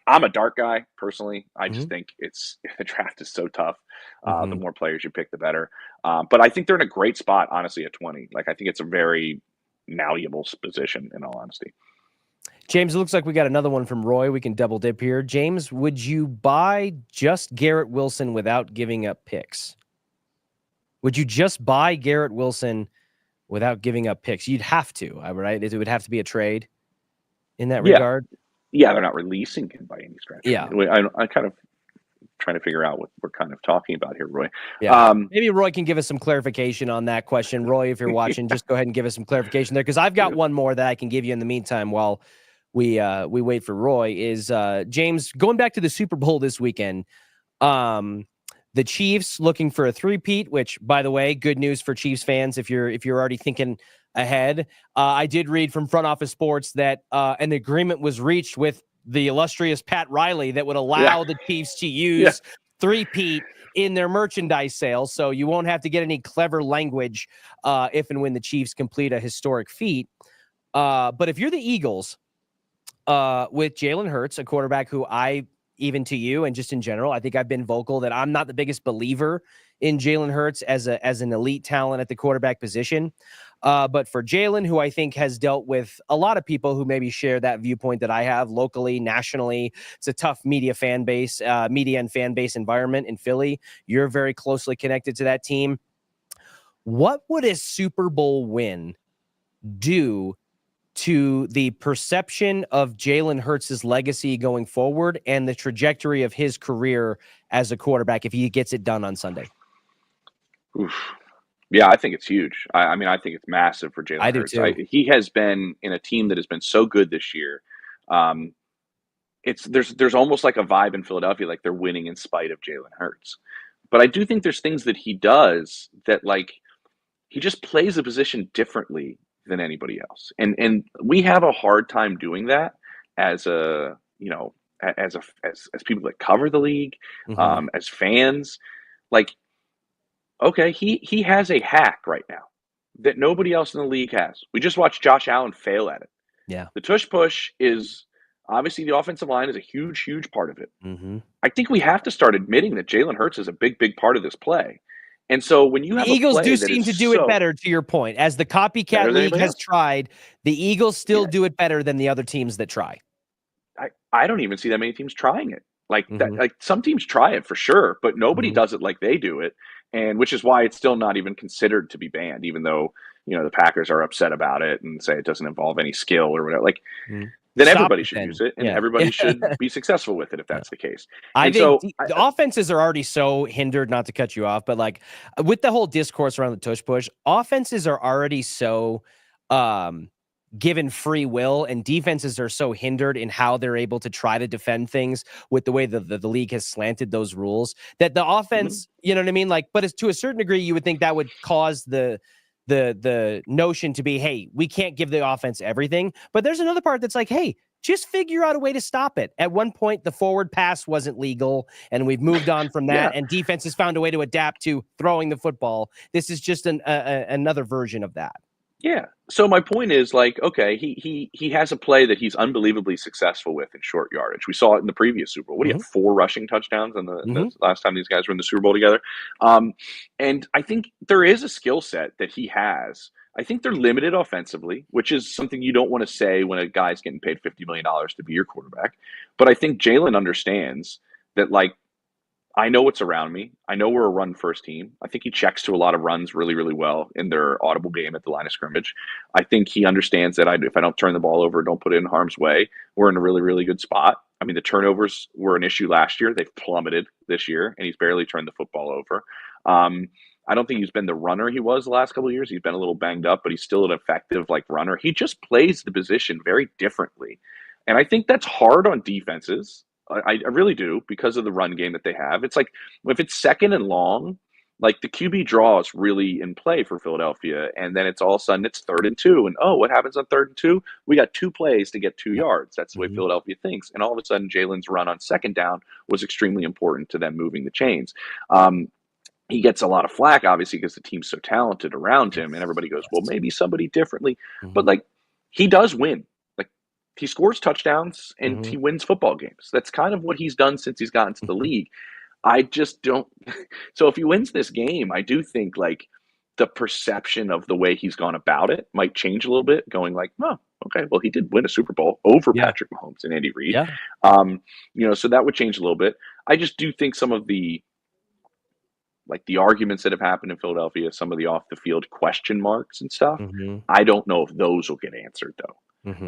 S3: I'm a dart guy personally. I just think the draft is so tough. The more players you pick, the better. But I think they're in a great spot, honestly, at 20. Like, I think it's a very malleable position in all honesty.
S2: James, it looks like we got another one from Roy. We can double dip here. James, would you buy just Garrett Wilson without giving up picks? Would you just buy Garrett Wilson without giving up picks? You'd have to, right? It would have to be a trade in that regard.
S3: Yeah, they're not releasing him by any stretch.
S2: Yeah.
S3: I kind of trying to figure out what we're kind of talking about here, Roy.
S2: Yeah. Maybe Roy can give us some clarification on that question. Roy, if you're watching, just go ahead and give us some clarification there, because I've got one more that I can give you in the meantime while we wait for Roy. Is James, going back to the Super Bowl this weekend, the Chiefs looking for a three-peat, which, by the way, good news for Chiefs fans if you're already thinking ahead. I did read from Front Office Sports that an agreement was reached with the illustrious Pat Riley that would allow the Chiefs to use three-peat in their merchandise sales, so you won't have to get any clever language if and when the Chiefs complete a historic feat. But if you're the Eagles, with Jalen Hurts, a quarterback who even to you and just in general, I think I've been vocal that I'm not the biggest believer in Jalen Hurts as an elite talent at the quarterback position. But for Jalen, who I think has dealt with a lot of people who maybe share that viewpoint that I have locally, nationally, it's a tough media and fan base environment in Philly. You're very closely connected to that team. What would a Super Bowl win do to the perception of Jalen Hurts' legacy going forward and the trajectory of his career as a quarterback if he gets it done on Sunday?
S3: Oof. Yeah, I think it's huge. I mean, I think it's massive for Jalen Hurts.
S2: I do too.
S3: He has been in a team that has been so good this year. There's almost like a vibe in Philadelphia, like they're winning in spite of Jalen Hurts. But I do think there's things that he does that, like, he just plays the position differently than anybody else. And we have a hard time doing that as people that cover the league, as fans. Like, okay, he has a hack right now that nobody else in the league has. We just watched Josh Allen fail at it.
S2: Yeah.
S3: The tush push is obviously, the offensive line is a huge, huge part of it. I think we have to start admitting that Jalen Hurts is a big, big part of this play. And so when you have
S2: the Eagles do seem to do it better, to your point, as the copycat league has tried, the Eagles still do it better than the other teams that try.
S3: I don't even see that many teams trying it. Like some teams try it for sure, but nobody does it like they do it. And which is why it's still not even considered to be banned, even though, the Packers are upset about it and say it doesn't involve any skill or whatever. Like, then
S2: stop
S3: everybody
S2: it
S3: should
S2: then.
S3: use it, and
S2: Yeah.
S3: everybody should be successful with it if
S2: Yeah.
S3: that's the case.
S2: I
S3: And
S2: think
S3: so,
S2: the offenses are already so hindered, not to cut you off, but like with the whole discourse around the tush push, offenses are already so given free will, and defenses are so hindered in how they're able to try to defend things with the way the league has slanted those rules that the offense, you know what I mean? Like, but it's to a certain degree, you would think that would cause the notion to be, hey, we can't give the offense everything. But there's another part that's like, hey, just figure out a way to stop it. At one point, the forward pass wasn't legal, and we've moved on from that.
S3: Yeah.
S2: And defense has found a way to adapt to throwing the football. This is just another version of that.
S3: Yeah. So my point is like, okay, he has a play that he's unbelievably successful with in short yardage. We saw it in the previous Super Bowl. What do you have, 4 rushing touchdowns in the last time these guys were in the Super Bowl together? And I think there is a skill set that he has. I think they're limited offensively, which is something you don't want to say when a guy's getting paid $50 million to be your quarterback. But I think Jalen understands that, like, I know what's around me. I know we're a run first team. I think he checks to a lot of runs really, really well in their audible game at the line of scrimmage. I think he understands that if I don't turn the ball over, don't put it in harm's way, we're in a really, really good spot. I mean, the turnovers were an issue last year. They've plummeted this year, and he's barely turned the football over. I don't think he's been the runner he was the last couple of years. He's been a little banged up, but he's still an effective runner. He just plays the position very differently. And I think that's hard on defenses. I really do, because of the run game that they have. It's like if it's second and long, like the QB draw is really in play for Philadelphia, and then it's all of a sudden it's 3rd and 2, and what happens on 3rd and 2? We got 2 plays to get 2 yards. That's the way Philadelphia thinks. And all of a sudden, Jalen's run on 2nd down was extremely important to them moving the chains. He gets a lot of flack, obviously, because the team's so talented around him, and everybody goes, well, maybe somebody differently. But he does win. He scores touchdowns and he wins football games. That's kind of what he's done since he's gotten to the league. I just don't. So if he wins this game, I do think the perception of the way he's gone about it might change a little bit, going like, oh, okay, well, he did win a Super Bowl over Patrick Mahomes and Andy Reid. Yeah. So that would change a little bit. I just do think some of the arguments that have happened in Philadelphia, some of the off the field question marks and stuff, I don't know if those will get answered though.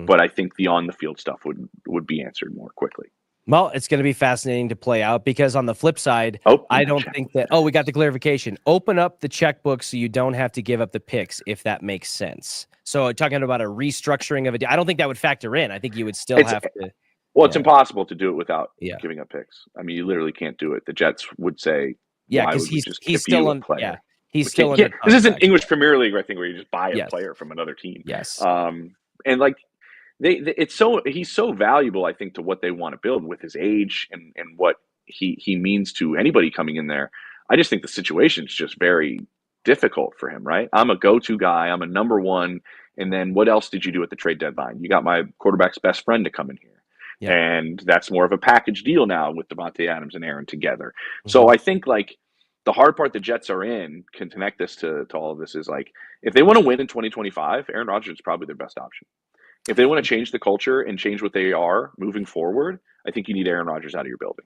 S3: But I think the on the field stuff would be answered more quickly.
S2: Well, it's going to be fascinating to play out, because on the flip side, I don't think that, we got the clarification. Open up the checkbook so you don't have to give up the picks, if that makes sense. So talking about a restructuring of I don't think that would factor in. I think you would still have to.
S3: Well, it's impossible to do it without giving up picks. I mean, you literally can't do it. The Jets would say,
S2: because he's still on. Yeah, he's still in.
S3: This isn't English Premier League, I think, where you just buy a player from another team.
S2: Yes.
S3: And he's so valuable, I think, to what they want to build with his age and what he means to anybody coming in there. I just think the situation is just very difficult for him, right? I'm a go-to guy. I'm a number one. And then what else did you do at the trade deadline? You got my quarterback's best friend to come in here. Yeah. And that's more of a package deal now with Devontae Adams and Aaron together. So I think the hard part the Jets are in can connect this to all of this is if they want to win in 2025, Aaron Rodgers is probably their best option. If they want to change the culture and change what they are moving forward, I think you need Aaron Rodgers out of your building.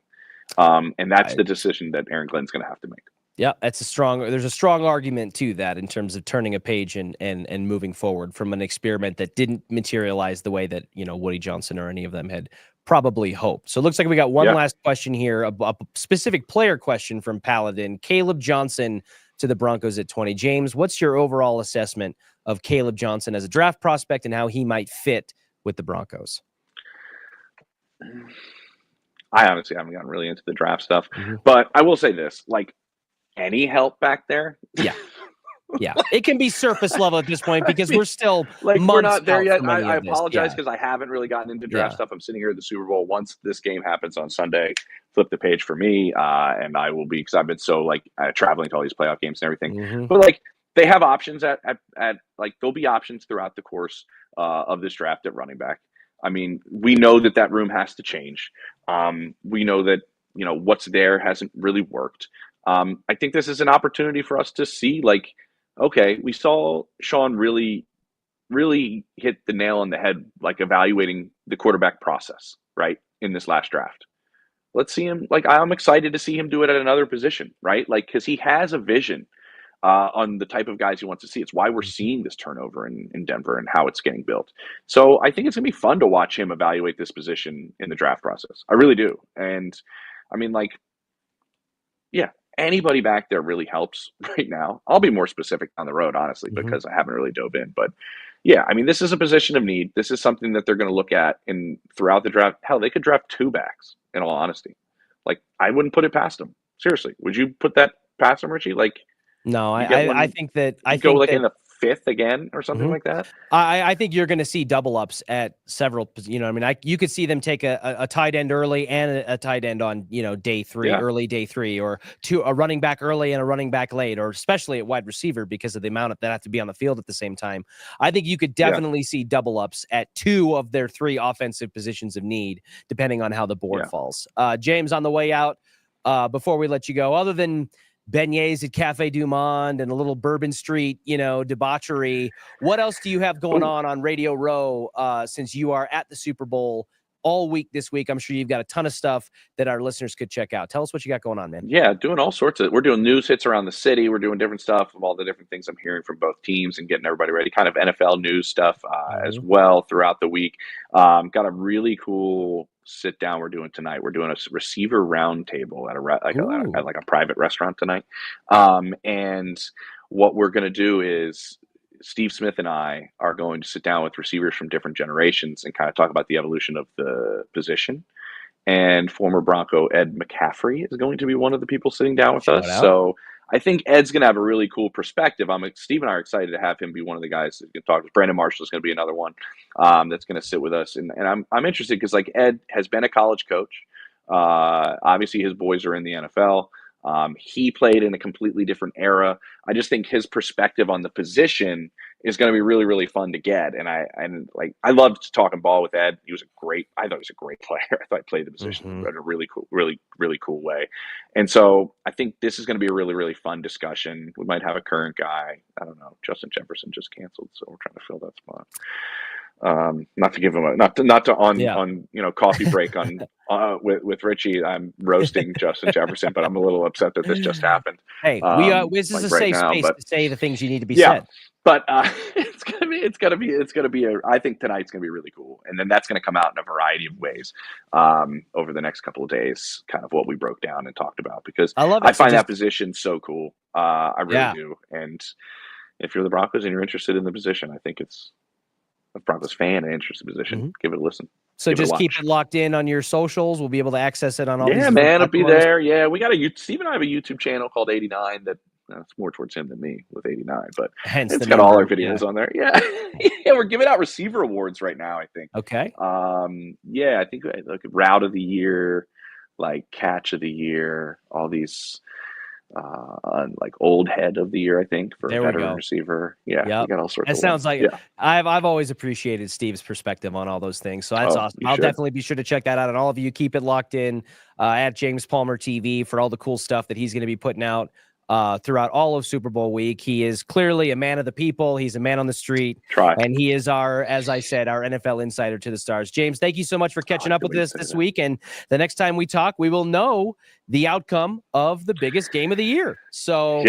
S3: And that's the decision that Aaron Glenn's going to have to make. Yeah,
S2: there's a strong argument to that in terms of turning a page and moving forward from an experiment that didn't materialize the way that, Woody Johnson or any of them had probably hoped. So it looks like we got one last question here, a specific player question from Paladin. Caleb Johnson to the Broncos at 20. James, what's your overall assessment of Caleb Johnson as a draft prospect and how he might fit with the Broncos?
S3: I honestly haven't gotten really into the draft stuff, but I will say this, any help back there?
S2: Yeah, it can be surface level at this point because we're still
S3: we're not there yet. I apologize because I haven't really gotten into draft stuff. I'm sitting here at the Super Bowl. Once this game happens on Sunday, flip the page for me, and I will be, because I've been so traveling to all these playoff games and everything. But they have options at there'll be options throughout the course of this draft at running back. I mean, we know that room has to change. We know that what's there hasn't really worked. I think this is an opportunity for us to see okay, we saw Sean really, really hit the nail on the head, evaluating the quarterback process, right, in this last draft. Let's see him. I'm excited to see him do it at another position, right? Because he has a vision. on the type of guys he wants to see. It's why we're seeing this turnover in Denver and how it's getting built. So I think it's going to be fun to watch him evaluate this position in the draft process. I really do. And I mean, like, yeah, anybody back there really helps right now. I'll be more specific down the road, honestly, because I haven't really dove in. But yeah, I mean, this is a position of need. This is something that they're going to look at throughout the draft. Hell, they could draft 2 backs, in all honesty. Like, I wouldn't put it past them. Seriously. Would you put that past them, Richie? Like,
S2: No, I think that
S3: in the 5th again or something like that.
S2: I think you're going to see double ups at several. You know, I mean, you could see them take a tight end early and a tight end on day 3, early day 3, or a running back early and a running back late, or especially at wide receiver because of the amount that have to be on the field at the same time. I think you could definitely see double ups at 2 of their 3 offensive positions of need, depending on how the board falls. James, on the way out, before we let you go, other than beignets at Cafe Du Monde and a little Bourbon Street, debauchery, what else do you have going on Radio Row since you are at the Super Bowl all week this week? I'm sure you've got a ton of stuff that our listeners could check out. Tell us what you got going on, man.
S3: Yeah, doing all sorts of – we're doing news hits around the city. We're doing different stuff of all the different things I'm hearing from both teams and getting everybody ready, kind of NFL news stuff as well throughout the week. Got a really cool sit down we're doing tonight. We're doing a receiver roundtable at a private restaurant tonight. And what we're going to do is Steve Smith and I are going to sit down with receivers from different generations and kind of talk about the evolution of the position. And former Bronco Ed McCaffrey is going to be one of the people sitting down with us. So I think Ed's going to have a really cool perspective. Steve and I are excited to have him be one of the guys that can talk. Brandon Marshall is going to be another one that's going to sit with us. And I'm interested because, like, Ed has been a college coach. Obviously, his boys are in the NFL. He played in a completely different era. I just think his perspective on the position is going to be really, really fun to get. And I loved talking ball with Ed. I thought he was a great player. I thought he played the position in a really cool, really, really cool way. And so I think this is going to be a really, really fun discussion. We might have a current guy. I don't know. Justin Jefferson just canceled, so we're trying to fill that spot. Not to give him on coffee break on with Richie. I'm roasting Justin Jefferson, but I'm a little upset that this just happened.
S2: Hey, this is a safe space to say the things you need to be said.
S3: But it's gonna be. I think tonight's gonna be really cool, and then that's gonna come out in a variety of ways over the next couple of days. Kind of what we broke down and talked about, because I find that position so cool. I really do. And if you're the Broncos and you're interested in the position, I think it's a Broncos fan and interested position. Give it a listen.
S2: So just keep it locked in on your socials. We'll be able to access it on all these.
S3: Yeah, man, it'll be there. Yeah, we got Steve and I have a YouTube channel called 89 that it's more towards him than me with 89, but it's got all our videos on there. Yeah. Yeah, we're giving out receiver awards right now, I think.
S2: Okay.
S3: Yeah, I think like route of the year, like catch of the year, all these like old head of the year, I think, for a veteran receiver. Yeah, we got all sorts of
S2: sounds like I've always appreciated Steve's perspective on all those things. So that's awesome. I'll definitely be sure to check that out. And all of you, keep it locked in at James Palmer TV for all the cool stuff that he's going to be putting out throughout all of Super Bowl week. He is clearly a man of the people. He's a man on the street. And he is as I said, our NFL insider to the stars. James, thank you so much for catching up with us this week. And the next time we talk, we will know the outcome of the biggest game of the year. So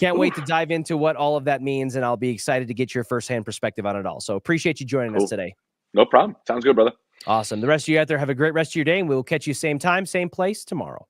S2: can't wait to dive into what all of that means. And I'll be excited to get your firsthand perspective on it all. So appreciate you joining us today.
S3: No problem. Sounds good, brother.
S2: Awesome. The rest of you out there, have a great rest of your day. And we will catch you same time, same place tomorrow.